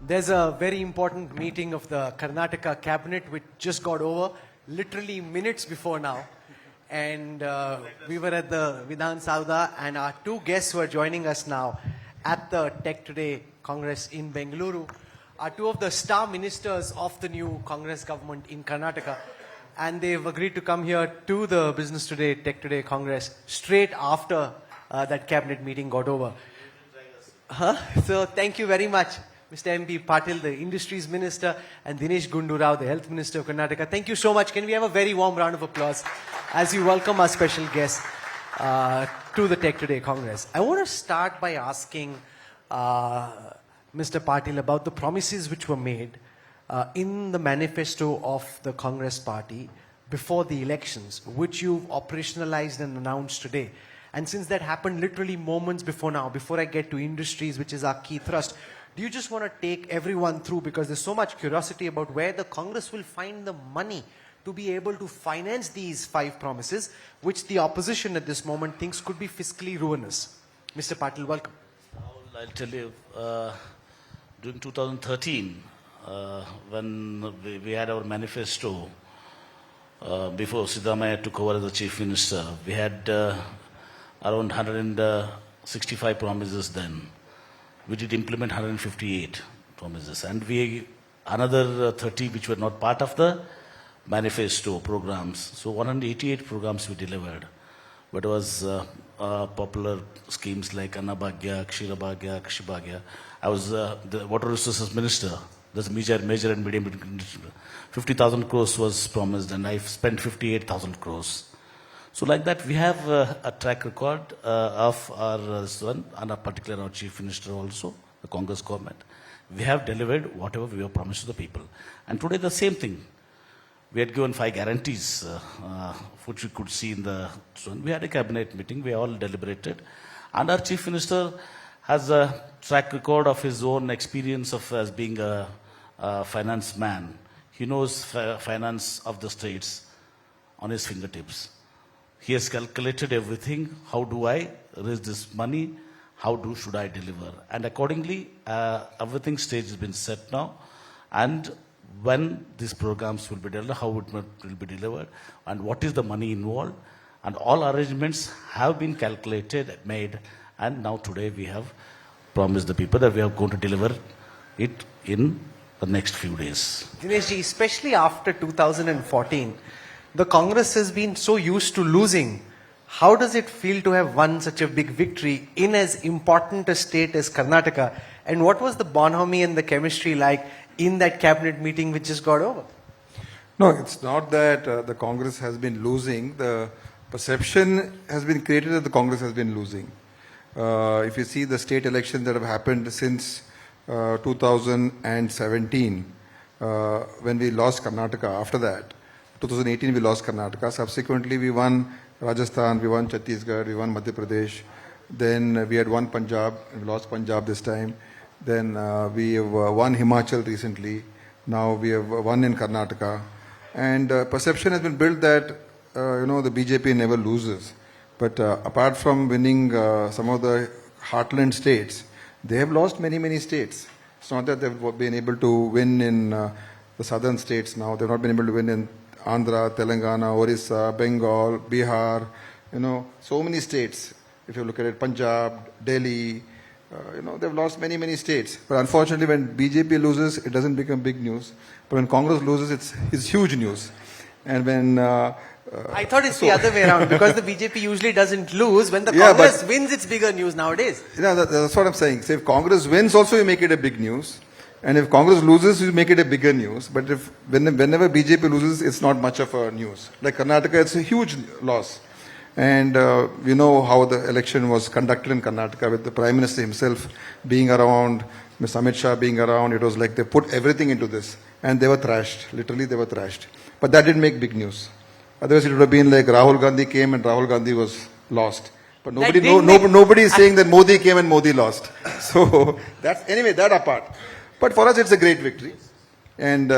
There's a very important meeting of the Karnataka Cabinet which just got over literally minutes before now. And we were at the Vidhan Sauda, and our two guests who are joining us now at the Tech Today Congress in Bengaluru are two of the star ministers of the new Congress government in Karnataka. And they've agreed to come here to the Business Today, Tech Today Congress straight after that cabinet meeting got over. So thank you very much, Mr. M B Patil, the Industries Minister, and Dinesh Gundu, the Health Minister of Karnataka. Thank you so much. Can we have a very warm round of applause as you welcome our special guests to the Tech Today Congress. I want to start by asking Mr. Patil about the promises which were made in the manifesto of the Congress party before the elections, which you've operationalized and announced today. And since that happened literally moments before now, before I get to industries, which is our key thrust, do you just want to take everyone through, because there's so much curiosity about where the Congress will find the money to be able to finance these 5 promises, which the opposition at this moment thinks could be fiscally ruinous. Mr. Patil, welcome. I'll tell you, during 2013, when we had our manifesto, before Siddaramaiah took over as the Chief Minister, we had around 165 promises then. We did implement 158 promises, and another 30 which were not part of the manifesto programs. So 188 programs we delivered. But it was popular schemes like Annabhagya, Kshirabhagya, Kshibhagya. I was the Water Resources Minister. That's major and medium. 50,000 crores was promised, and I spent 58,000 crores. So like that, we have a track record of our son, and particularly our Chief Minister also, the Congress government. We have delivered whatever we have promised to the people. And today the same thing. We had given 5 guarantees, which we could see in the... We had a cabinet meeting, we all deliberated. And our Chief Minister has a track record of his own experience of as being a finance man. He knows finance of the states on his fingertips. He has calculated everything. How do I raise this money? Should I deliver? And accordingly, everything stage has been set now. And when these programs will be delivered, how it will be delivered, and what is the money involved, and all arrangements have been calculated, made, and now today we have promised the people that we are going to deliver it in the next few days. Dinesh ji, especially after 2014, the Congress has been so used to losing. How does it feel to have won such a big victory in as important a state as Karnataka? And what was the bonhomie and the chemistry like in that cabinet meeting which just got over? No, it's not that the Congress has been losing. The perception has been created that the Congress has been losing. If you see the state elections that have happened since 2017, when we lost Karnataka, after that, 2018 we lost Karnataka. Subsequently we won Rajasthan, we won Chhattisgarh, we won Madhya Pradesh. Then we had won Punjab, we lost Punjab this time. Then we have won Himachal recently. Now we have won in Karnataka. And perception has been built that, the BJP never loses. But apart from winning some of the heartland states, they have lost many states. It's not that they've been able to win in the southern states now. They've not been able to win in Andhra, Telangana, Orissa, Bengal, Bihar, so many states. If you look at it, Punjab, Delhi, they've lost many states. But unfortunately, when BJP loses, it doesn't become big news. But when Congress loses, it's huge news. And when... I thought it's the other way around, because the BJP usually doesn't lose. When the Congress wins, it's bigger news nowadays. That's what I'm saying. So if Congress wins, also you make it a big news. And if Congress loses, you make it a bigger news. But whenever BJP loses, it's not much of a news. Like Karnataka, it's a huge loss. And we know how the election was conducted in Karnataka, with the Prime Minister himself being around, Mr. Amit Shah being around. It was like they put everything into this. And they were thrashed. Literally, they were thrashed. But that didn't make big news. Otherwise, it would have been like Rahul Gandhi came and Rahul Gandhi was lost. But nobody is saying that Modi came and Modi lost. So, anyway, that apart. But for us, it's a great victory. And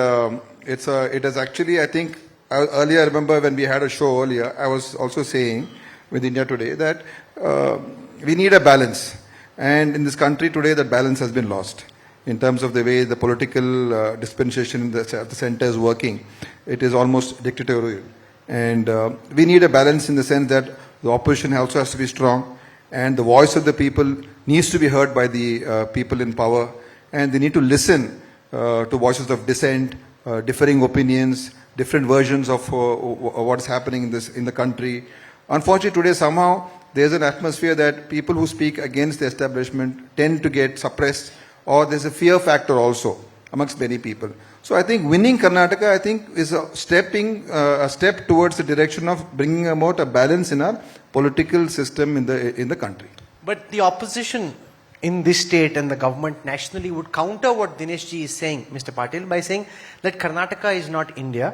it has actually, I think, earlier, I remember when we had a show earlier, I was also saying with India Today that we need a balance. And in this country today, that balance has been lost. in terms of the way the political dispensation in the center is working. It is almost dictatorial. And we need a balance in the sense that the opposition also has to be strong, and the voice of the people needs to be heard by the people in power, and they need to listen to voices of dissent, differing opinions, different versions of what is happening in the country. Unfortunately, today somehow there is an atmosphere that people who speak against the establishment tend to get suppressed, or there's a fear factor also amongst many people. So I think winning Karnataka, I think, is a step towards the direction of bringing about a balance in our political system in the country. But the opposition in this state and the government nationally would counter what Dinesh ji is saying, Mr. Patil, by saying that Karnataka is not India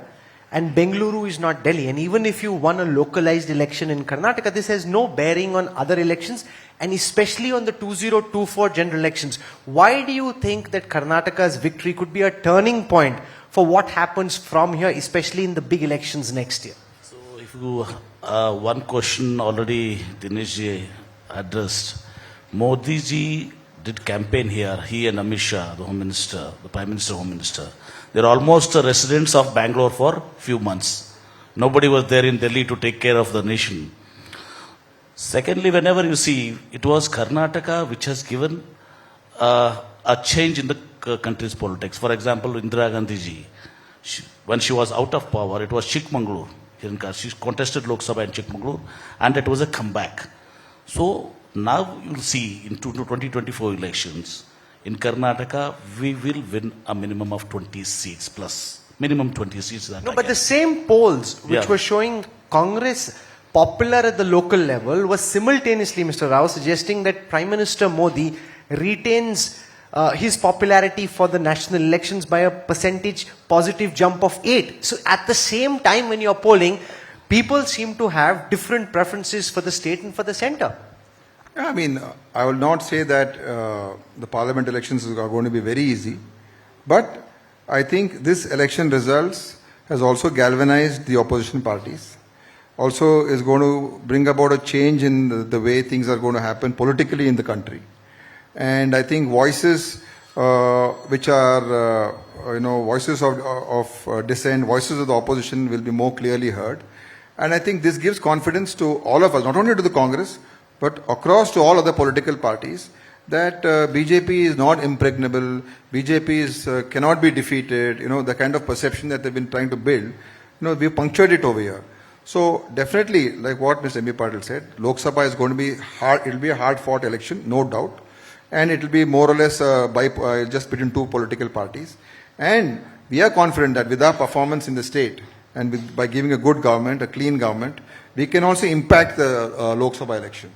and Bengaluru is not Delhi. And even if you won a localized election in Karnataka, this has no bearing on other elections, and especially on the 2024 general elections. Why do you think that Karnataka's victory could be a turning point for what happens from here, especially in the big elections next year? So if you, one question already Dinesh ji addressed. Modi ji did campaign here, he and Amit Shah, the Home Minister, the Prime Minister, Home Minister. They're almost residents of Bangalore for few months. Nobody was there in Delhi to take care of the nation. Secondly, whenever you see, it was Karnataka which has given a change in the country's politics. For example, Indira Gandhi ji, when she was out of power, it was Chikmagalur. She contested Lok Sabha in Chikmagalur, and it was a comeback. So now you'll see in 2024 elections, in Karnataka, we will win a minimum of 20 seats plus. Minimum 20 seats. No, but the same polls which were showing Congress popular at the local level was simultaneously, Mr. Rao, suggesting that Prime Minister Modi retains his popularity for the national elections by a percentage positive jump of 8. So at the same time when you're polling, people seem to have different preferences for the state and for the center. I mean, I will not say that the parliament elections are going to be very easy, but I think this election results has also galvanized the opposition parties, also is going to bring about a change in the way things are going to happen politically in the country. And I think voices which are, voices of dissent, voices of the opposition will be more clearly heard. And I think this gives confidence to all of us, not only to the Congress, but across to all other political parties, that BJP is not impregnable, BJP cannot be defeated, the kind of perception that they've been trying to build, we've punctured it over here. So definitely, like what Mr. B Patil said, Lok Sabha is going to be hard, it will be a hard-fought election, no doubt, and it will be more or less just between two political parties. And we are confident that with our performance in the state, and by giving a good government, a clean government, we can also impact the Lok Sabha election.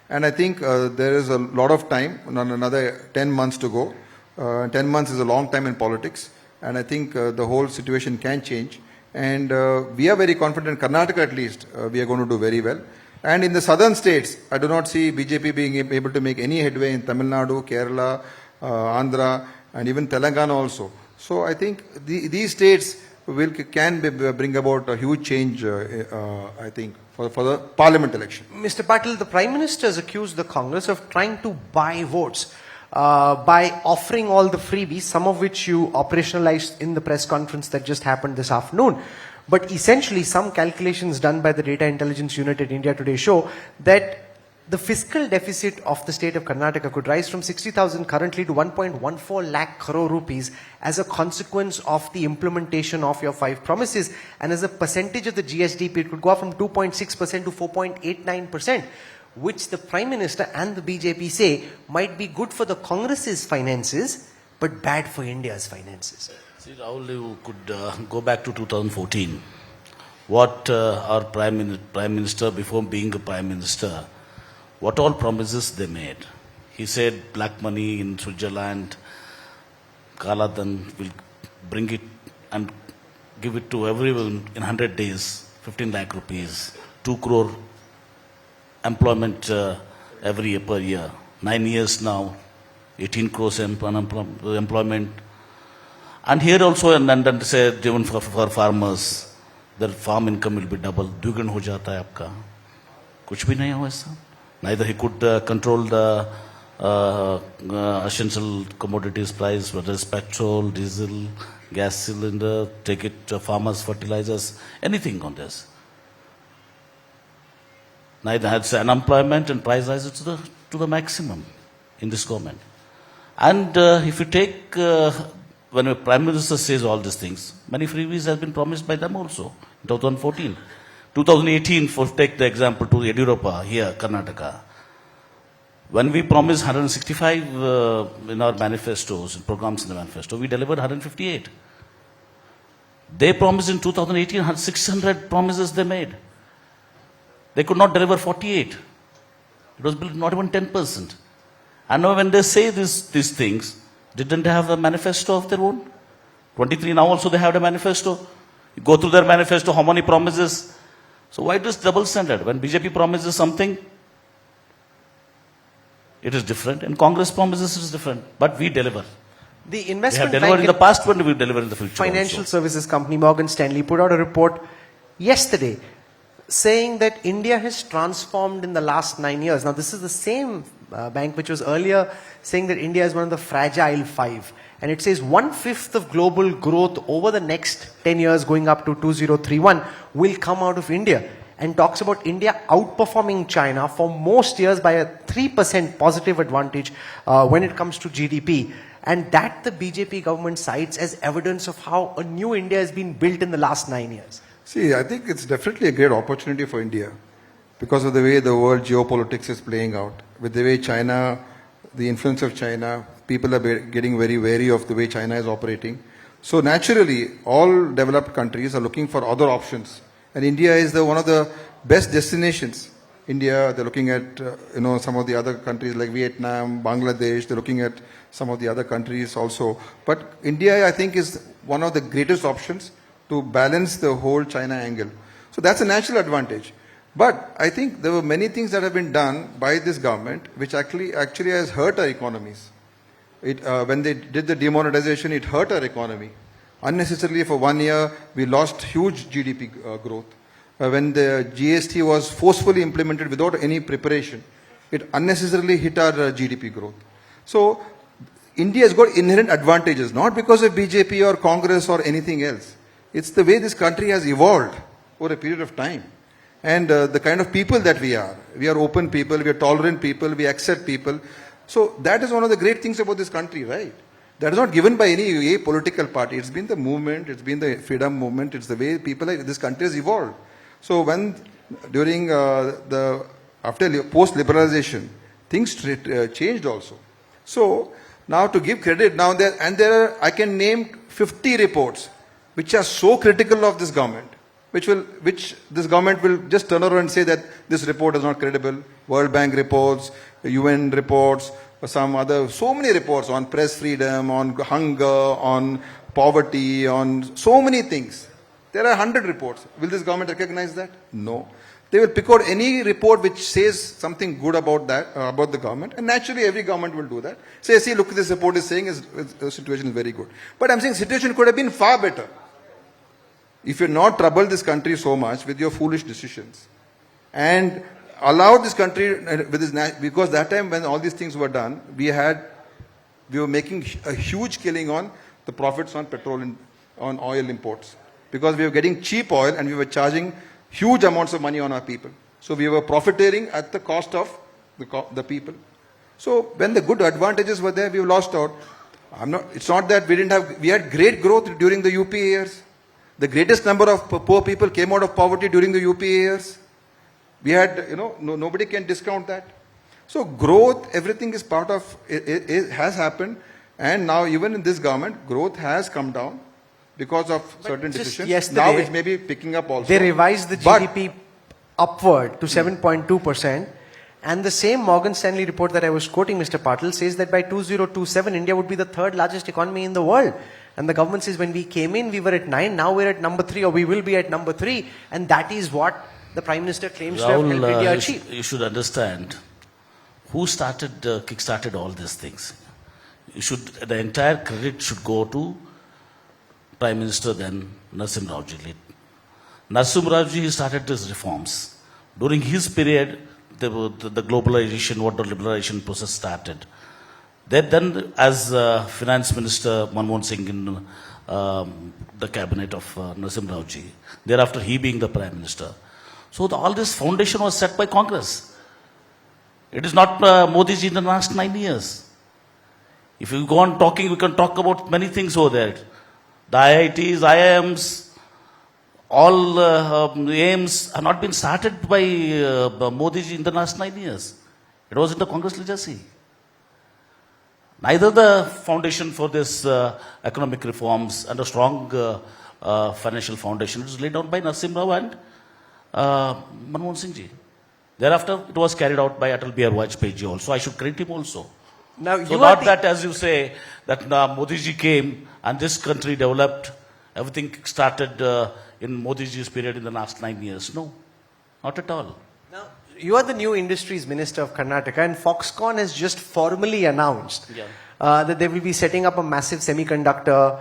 And I think there is a lot of time, another 10 months to go. 10 months is a long time in politics, and I think the whole situation can change. And we are very confident, Karnataka at least, we are going to do very well. And in the southern states, I do not see BJP being able to make any headway in Tamil Nadu, Kerala, Andhra, and even Telangana also. So I think these states can bring about a huge change, I think, for the parliament election. Mr. Patil, the Prime Minister has accused the Congress of trying to buy votes by offering all the freebies, some of which you operationalized in the press conference that just happened this afternoon. But essentially, some calculations done by the Data Intelligence Unit at India Today show that the fiscal deficit of the state of Karnataka could rise from 60,000 currently to 1.14 lakh crore rupees as a consequence of the implementation of your 5 promises. And as a percentage of the GSDP, it could go up from 2.6% to 4.89%, which the Prime Minister and the BJP say might be good for the Congress's finances, but bad for India's finances. See, Rahul, you could go back to 2014. What our Prime Minister, before being a Prime Minister, what all promises they made. He said black money in Switzerland, Kaladan will bring it and give it to everyone in 100 days, 15 lakh rupees, 2 crore employment every year per year. 9 years now, 18 crores employment. And here also, and said even for farmers, their farm income will be double. Dugan ho jata hai aapka. Kuch bhi nahi hua aisa. Neither he could control the essential commodities price, whether it's petrol, diesel, gas cylinder, take it to farmers, fertilizers, anything on this. Neither has unemployment and price rises to the maximum in this government. And if you take, when a Prime Minister says all these things, many freebies have been promised by them also in 2014. 2018, for take the example to Yediyurappa here, Karnataka. When we promised 165 in our manifestos, in programs in the manifesto, we delivered 158. They promised in 2018, 600 promises they made. They could not deliver 48. It was not even 10%. And now when they say these things, didn't they have a manifesto of their own? 23 now also they have a manifesto. You go through their manifesto, how many promises? So why this double standard? When BJP promises something, it is different. And Congress promises it is different. But we deliver. The We investment have delivered bank in the past, when we will deliver in the future financial also. services company Morgan Stanley put out a report yesterday saying that India has transformed in the last 9 years. Now, this is the same bank which was earlier saying that India is one of the fragile five. And it says 1/5 of global growth over the next 10 years going up to 2031 will come out of India. And talks about India outperforming China for most years by a 3% positive advantage when it comes to GDP. And that the BJP government cites as evidence of how a new India has been built in the last 9 years. See, I think it's definitely a great opportunity for India because of the way the world geopolitics is playing out. With the way China, the influence of China, people are getting very wary of the way China is operating. So naturally, all developed countries are looking for other options. And India is one of the best destinations. India, they're looking at some of the other countries like Vietnam, Bangladesh, they're looking at some of the other countries also. But India, I think, is one of the greatest options to balance the whole China angle. So that's a natural advantage. But I think there were many things that have been done by this government which actually has hurt our economies. When they did the demonetization, it hurt our economy. Unnecessarily for 1 year, we lost huge GDP growth. When the GST was forcefully implemented without any preparation, it unnecessarily hit our GDP growth. So India has got inherent advantages, not because of BJP or Congress or anything else. It's the way this country has evolved over a period of time. And the kind of people that we are. We are open people, we are tolerant people, we accept people. So that is one of the great things about this country, right? That is not given by any political party. It's been the movement, it's been the freedom movement, it's the way this country has evolved. So when during after post-liberalization, things changed also. So now to give credit, I can name 50 reports which are so critical of this government, which this government will just turn around and say that this report is not credible. World Bank reports, UN reports, so many reports on press freedom, on hunger, on poverty, on so many things. There are 100 reports. Will this government recognize that? No. They will pick out any report which says something good about that, about the government, and naturally every government will do that. Say, see, look, this report is saying the situation is very good. But I'm saying situation could have been far better. If you're not troubled this country so much with your foolish decisions and allowed this country with this, because that time when all these things were done, we were making a huge killing on the profits on petrol and on oil imports, because we were getting cheap oil and we were charging huge amounts of money on our people. So we were profiteering at the cost of the people. So when the good advantages were there, we lost out. It's not that we had great growth during the UPA years. The greatest number of poor people came out of poverty during the UPA years. We had, nobody can discount that. So growth, everything is part of, it has happened. And now even in this government, growth has come down because of certain decisions. Now it may be picking up also. They revised the GDP upward to 7.2%. And the same Morgan Stanley report that I was quoting, Mr. Patil, says that by 2027, India would be the third largest economy in the world. And the government says when we came in, we were at 9, now we're at number 3, or we will be at number 3. And that is what the Prime Minister claims to have helped India achieve. You should understand who kick-started all these things. The entire credit should go to Prime Minister then, Narasimha Rao ji. Narasimha Rao ji started these reforms. During his period, the globalization, what the liberalization process started. Then, as Finance Minister Manmohan Singh in the cabinet of Narasimha Raoji, thereafter he being the Prime Minister. So all this foundation was set by Congress. It is not Modi ji in the last 9 years. If you go on talking, we can talk about many things over there. The IITs, IIMs, all aims have not been started by Modi ji in the last 9 years. It was in the Congress legacy. Neither the foundation for this economic reforms and a strong financial foundation was laid down by Narasimha Rao and Manmohan Singh ji. Thereafter, it was carried out by Atal Bihari Vajpayee ji also. I should credit him also. Now, So not that, as you say, that Modi ji came and this country developed, everything started in Modi ji's period in the last 9 years. No, not at all. Now, you are the new Industries Minister of Karnataka, and Foxconn has just formally announced that they will be setting up a massive semiconductor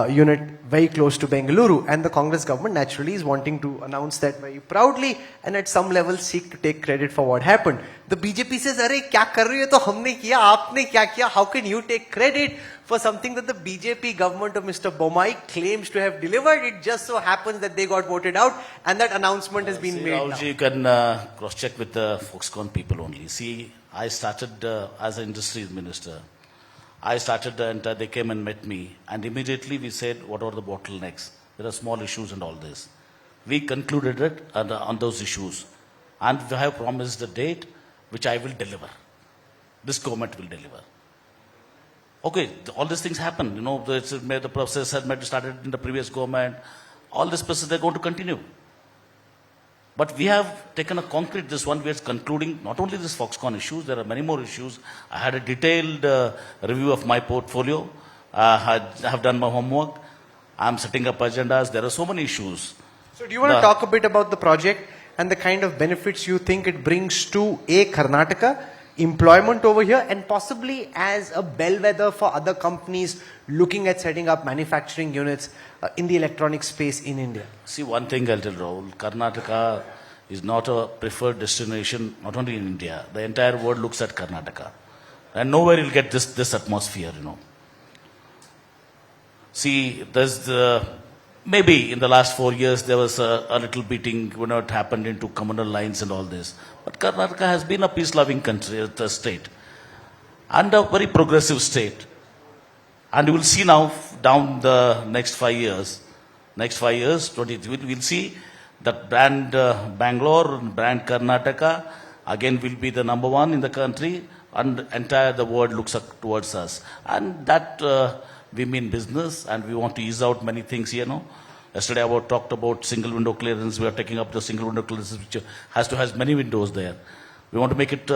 unit very close to Bengaluru, and the Congress government naturally is wanting to announce that very proudly and at some level seek to take credit for what happened. The BJP says, "Arey, kya kar rahe ho? To humne kiya, aapne kya kiya? How can you take credit for something that the BJP government of Mr. Bommai claims to have delivered? It just so happens that they got voted out, and that announcement has been made now." You can cross-check with the Foxconn people only. See, I started as an Industries Minister. I started they came and met me, and immediately we said, what are the bottlenecks? There are small issues and all this. We concluded it on those issues, and we have promised a date which I will deliver. This government will deliver. Okay, all these things happen. You know, the process had started in the previous government. All this process they're going to continue. But we have taken a concrete, this one, we are concluding not only this Foxconn issues, there are many more issues. I had a detailed review of my portfolio. I have done my homework. I'm setting up agendas. There are so many issues. So do you want to talk a bit about the project and the kind of benefits you think it brings to Karnataka, employment over here, and possibly as a bellwether for other companies looking at setting up manufacturing units in the electronic space in India? See, one thing I'll tell Rahul, Karnataka is not a preferred destination, not only in India. The entire world looks at Karnataka. And nowhere you'll get this atmosphere, you know. See, there's maybe in the last 4 years there was a little beating when it happened into communal lines and all this. But Karnataka has been a peace-loving country, a state, and a very progressive state. And you will see now, down the next 5 years, 20, we'll see that brand Bangalore, brand Karnataka, again will be the number one in the country, and entire the world looks up towards us. And that we mean business, and we want to ease out many things here, no? Yesterday I talked about single window clearance. We are taking up the single window clearance, which has many windows there. We want to make it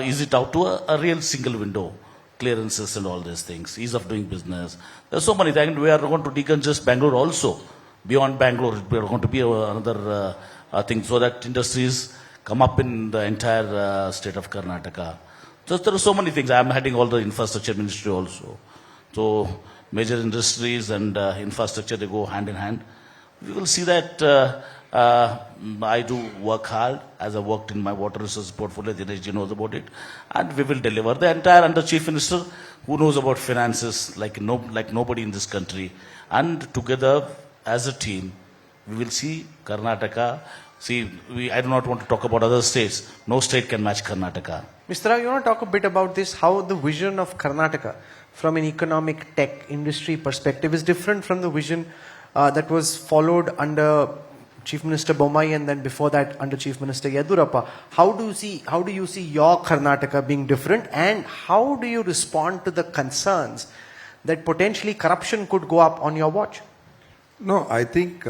ease it out to a real single window clearances and all these things, ease of doing business. There's so many things. We are going to decongest Bangalore also. Beyond Bangalore, we are going to be another thing, so that industries come up in the entire state of Karnataka. So there are so many things. I am heading all the infrastructure ministry also. So major industries and infrastructure, they go hand in hand. We will see that I do work hard, as I worked in my water resources portfolio. Dinesh knows about it, and we will deliver. The entire under chief minister who knows about finances like nobody in this country, and together as a team, we will see Karnataka. See, I do not want to talk about other states. No state can match Karnataka. Mr. Rao, you want to talk a bit about this, how the vision of Karnataka from an economic tech industry perspective is different from the vision that was followed under Chief Minister Bommai and then before that under Chief Minister Yedurappa. How do you see your Karnataka being different, and how do you respond to the concerns that potentially corruption could go up on your watch? No, I think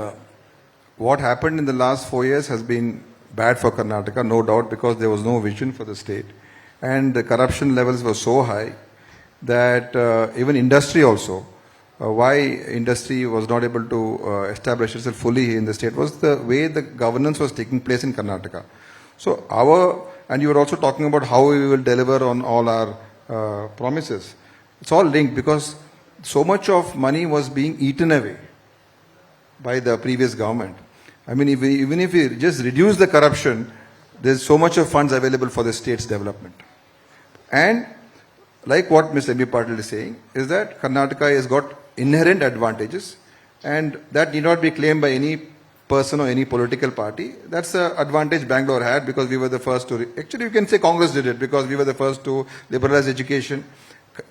what happened in the last 4 years has been bad for Karnataka, no doubt, because there was no vision for the state. And the corruption levels were so high that even industry also, why industry was not able to establish itself fully in the state was the way the governance was taking place in Karnataka. So and you were also talking about how we will deliver on all our promises. It's all linked, because so much of money was being eaten away by the previous government. I mean, even if we just reduce the corruption, there's so much of funds available for the state's development. And like what Mr. B Patil is saying, is that Karnataka has got inherent advantages, and that need not be claimed by any person or any political party. That's the advantage Bangalore had, because we were the first to, actually you can say Congress did it, because we were the first to liberalize education.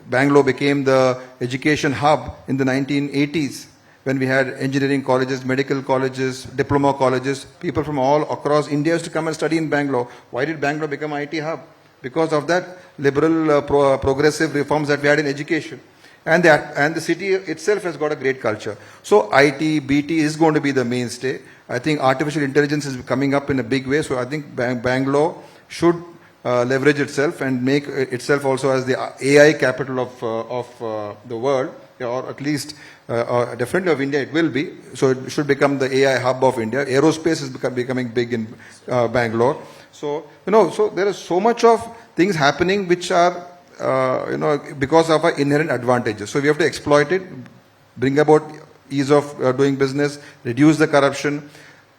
Bangalore became the education hub in the 1980s, when we had engineering colleges, medical colleges, diploma colleges. People from all across India used to come and study in Bangalore. Why did Bangalore become an IT hub? Because of that liberal progressive reforms that we had in education. And the city itself has got a great culture. So IT, BT is going to be the mainstay. I think artificial intelligence is coming up in a big way. So I think Bangalore should leverage itself and make itself also as the AI capital of the world, or at least definitely of India it will be. So it should become the AI hub of India. Aerospace is becoming big in Bangalore. So, so there is so much of things happening which are, because of our inherent advantages. So we have to exploit it, bring about ease of doing business, reduce the corruption.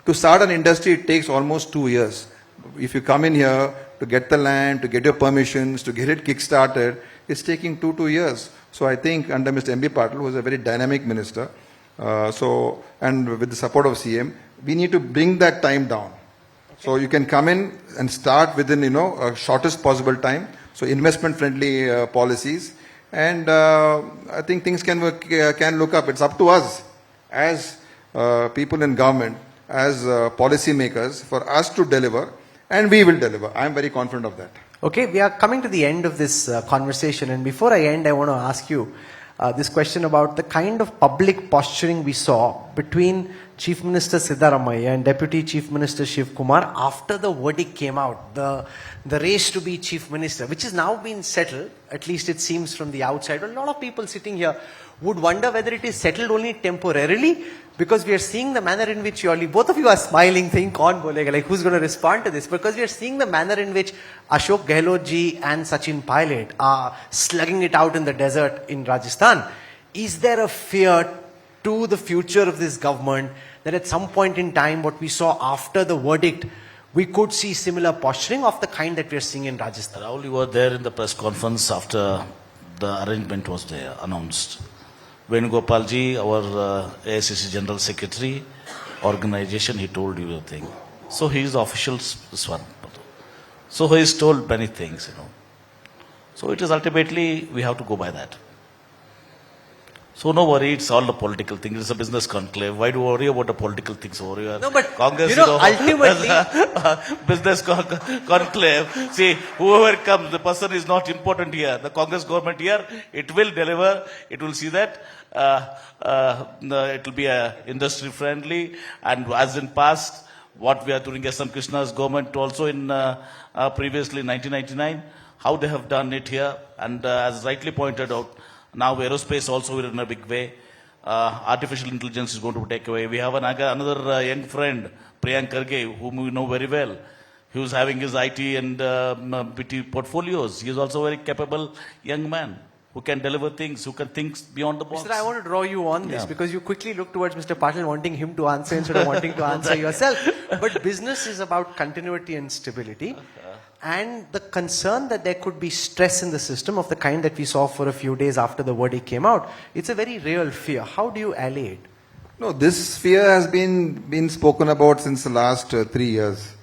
To start an industry, it takes almost 2 years. If you come in here to get the land, to get your permissions, to get it kick-started, it's taking 2 years. So I think under Mr. M. B. Patil, who is a very dynamic minister, and with the support of CM, we need to bring that time down. So you can come in and start within, a shortest possible time. So investment-friendly policies, and I think things can look up. It's up to us as people in government, as policy makers, for us to deliver, and we will deliver. I am very confident of that. Okay, we are coming to the end of this conversation, and before I end, I want to ask you this question about the kind of public posturing we saw between Chief Minister Siddaramaiah and Deputy Chief Minister Shiv Kumar after the verdict came out, the race to be Chief Minister, which has now been settled, at least it seems from the outside. A lot of people sitting here would wonder whether it is settled only temporarily, because we are seeing the manner in which both of you are smiling, saying, "Kaun bolega?" Like, who's going to respond to this? Because we are seeing the manner in which Ashok Gehlot ji and Sachin Pilot are slugging it out in the desert in Rajasthan. Is there a fear to the future of this government that at some point in time, what we saw after the verdict, we could see similar posturing of the kind that we are seeing in Rajasthan? Rahul, you were there in the press conference after the arrangement was there, announced. Venugopalji, our AICC General Secretary, organization, he told you the thing. So he is the official swan. So he is told many things, So it is ultimately, we have to go by that. So no worry, it's all the political thing. It's a business conclave. Why do you worry about the political things over here? No, but Congress, ultimately, business conclave. See, whoever comes, the person is not important here. The Congress government here, it will deliver. It will see that it will be industry friendly. And as in past, what we are doing, S.M. Krishna's government also in previously 1999, how they have done it here. And as rightly pointed out, now aerospace also will in a big way. Artificial intelligence is going to take away. We have another young friend, Priyank Karge, whom we know very well. He was having his IT and BT portfolios. He is also a very capable young man who can deliver things, who can think beyond the box. Mr. I want to draw you on this because you quickly look towards Mr. Patil wanting him to answer instead of wanting to answer yourself. But business is about continuity and stability. And the concern that there could be stress in the system of the kind that we saw for a few days after the verdict came out, it's a very real fear. How do you allay it? No, this fear has been spoken about since the last 3 years.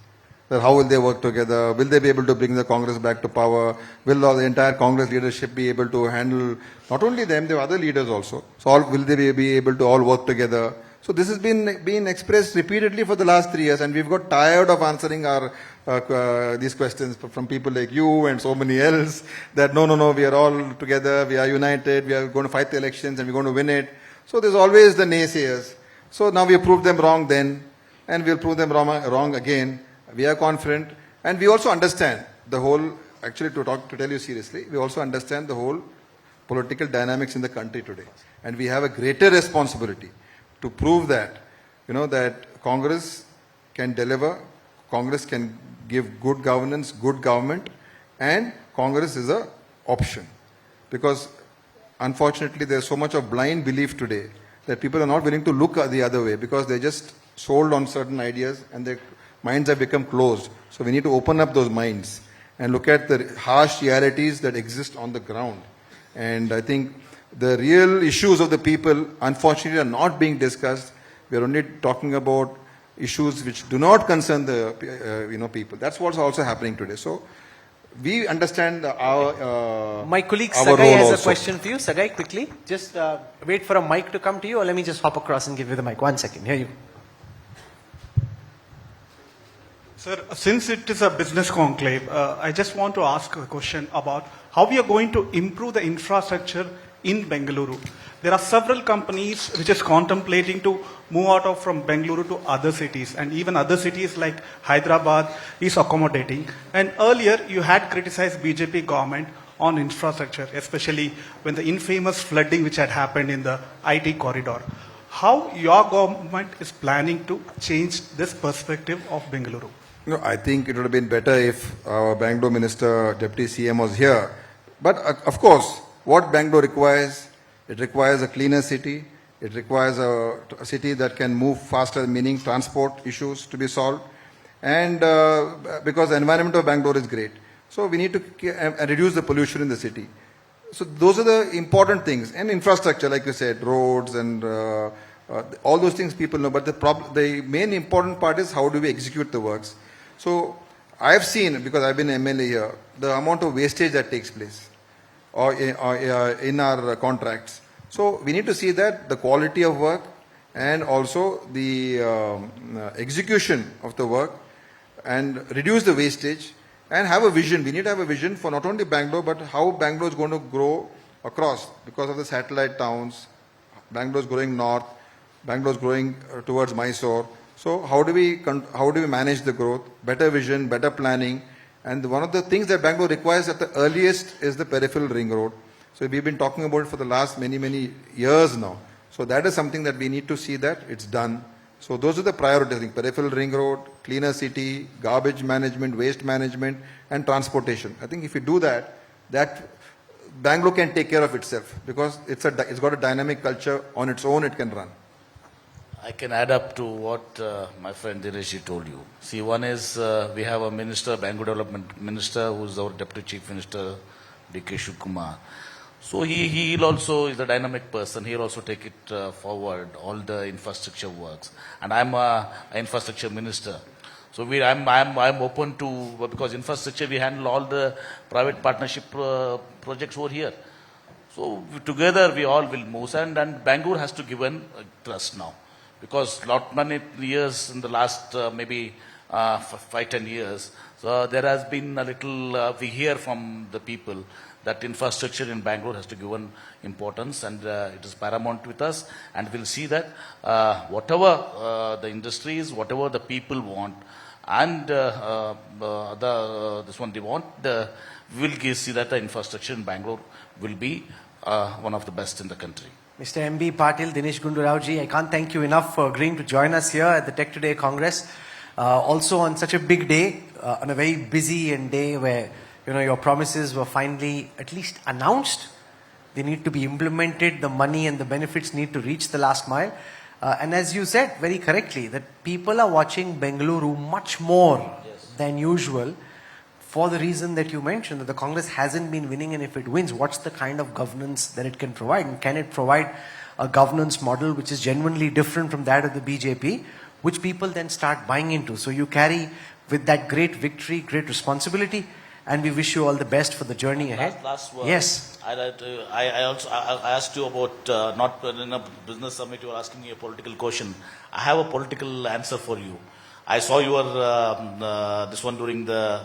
That how will they work together? Will they be able to bring the Congress back to power? Will the entire Congress leadership be able to handle, not only them, there are other leaders also. So will they be able to all work together? So this has been expressed repeatedly for the last 3 years, and we've got tired of answering these questions from people like you and so many else, that no, we are all together, we are united, we are going to fight the elections and we're going to win it. So there's always the naysayers. So now we have proved them wrong then, and we'll prove them wrong again. We are confident, and we also understand the whole, actually to tell you seriously, we also understand the whole political dynamics in the country today. And we have a greater responsibility to prove that, that Congress can deliver, Congress can give good governance, good government, and Congress is an option. Because unfortunately there's so much of blind belief today that people are not willing to look the other way because they're just sold on certain ideas and minds have become closed. So we need to open up those minds and look at the harsh realities that exist on the ground. And I think the real issues of the people, unfortunately, are not being discussed. We are only talking about issues which do not concern the people. That's what's also happening today. So we understand our My colleague our Sagai role has also. a question for you. Sagai, quickly. Just wait for a mic to come to you, or let me just hop across and give you the mic. 1 second. Here you. Sir, since it is a business conclave, I just want to ask a question about how we are going to improve the infrastructure in Bengaluru. There are several companies which is contemplating to move out of from Bengaluru to other cities, and even other cities like Hyderabad is accommodating. And earlier you had criticized BJP government on infrastructure, especially when the infamous flooding which had happened in the IT corridor. How your government is planning to change this perspective of Bengaluru? No, I think it would have been better if our Bangalore Minister, Deputy CM was here. But of course, what Bangalore requires, it requires a cleaner city. It requires a city that can move faster, meaning transport issues to be solved. And because the environment of Bangalore is great. So we need to reduce the pollution in the city. So those are the important things. And infrastructure, like you said, roads and all those things people know. But the main important part is how do we execute the works. So I have seen, because I've been MLA here, the amount of wastage that takes place or in our contracts. So we need to see that the quality of work and also the execution of the work and reduce the wastage and have a vision. We need to have a vision for not only Bangalore, but how Bangalore is going to grow across because of the satellite towns. Bangalore is growing north, Bangalore is growing towards Mysore. So how do we manage the growth? Better vision, better planning. And one of the things that Bangalore requires at the earliest is the peripheral ring road. So we've been talking about it for the last many years now. So that is something that we need to see that it's done. So those are the priorities: peripheral ring road, cleaner city, garbage management, waste management, and transportation. I think if you do that, Bangalore can take care of itself because it's got a dynamic culture on its own. It can run. I can add up to what my friend Dinesh told you. See, one is we have a minister, Bangalore Development Minister, who is our Deputy Chief Minister, D.K. Shivkumar. So he also is a dynamic person. He'll also take it forward, all the infrastructure works. And I'm an infrastructure minister. So I'm open to, because infrastructure, we handle all the private partnership projects over here. So together we all will move. And Bangalore has to give a trust now. Because not many years in the last maybe 5-10 years, so there has been a little, we hear from the people that infrastructure in Bangalore has to give an importance, and it is paramount with us. And we'll see that whatever the industries, whatever the people want, and this one they want, we will see that the infrastructure in Bangalore will be one of the best in the country. Mr. B Patil, Dinesh Gundu Raoji, I can't thank you enough for agreeing to join us here at the Tech Today Congress. Also on such a big day, on a very busy day where your promises were finally at least announced. They need to be implemented. The money and the benefits need to reach the last mile. And as you said very correctly, that people are watching Bengaluru much more than usual, for the reason that you mentioned, that the Congress hasn't been winning, and if it wins, what's the kind of governance that it can provide? And can it provide a governance model which is genuinely different from that of the BJP, which people then start buying into? So you carry with that great victory, great responsibility, and we wish you all the best for the journey ahead. Last word. Yes. I asked you about, not in a business summit, you were asking me a political question. I have a political answer for you. I saw your this one during the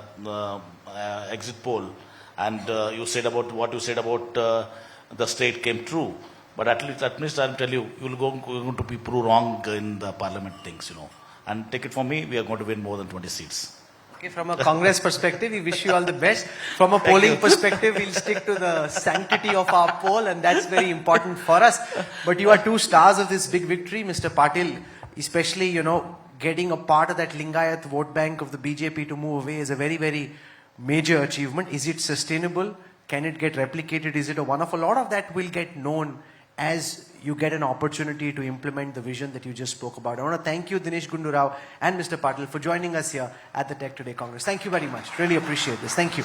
exit poll, and you said about what you said about the state came true. But at least I'll tell you, you're going to be proved wrong in the parliament things, And take it from me, we are going to win more than 20 seats. Okay, from a Congress perspective, we wish you all the best. From a polling perspective, we'll stick to the sanctity of our poll, and that's very important for us. But you are two stars of this big victory, Mr. Patil, especially, getting a part of that Lingayat vote bank of the BJP to move away is a very major achievement. Is it sustainable? Can it get replicated? Is it a one-off? A lot of that will get known as you get an opportunity to implement the vision that you just spoke about. I want to thank you, Dinesh, Gundu Rao and Mr. Patil for joining us here at the Tech Today Congress. Thank you very much. Really appreciate this. Thank you.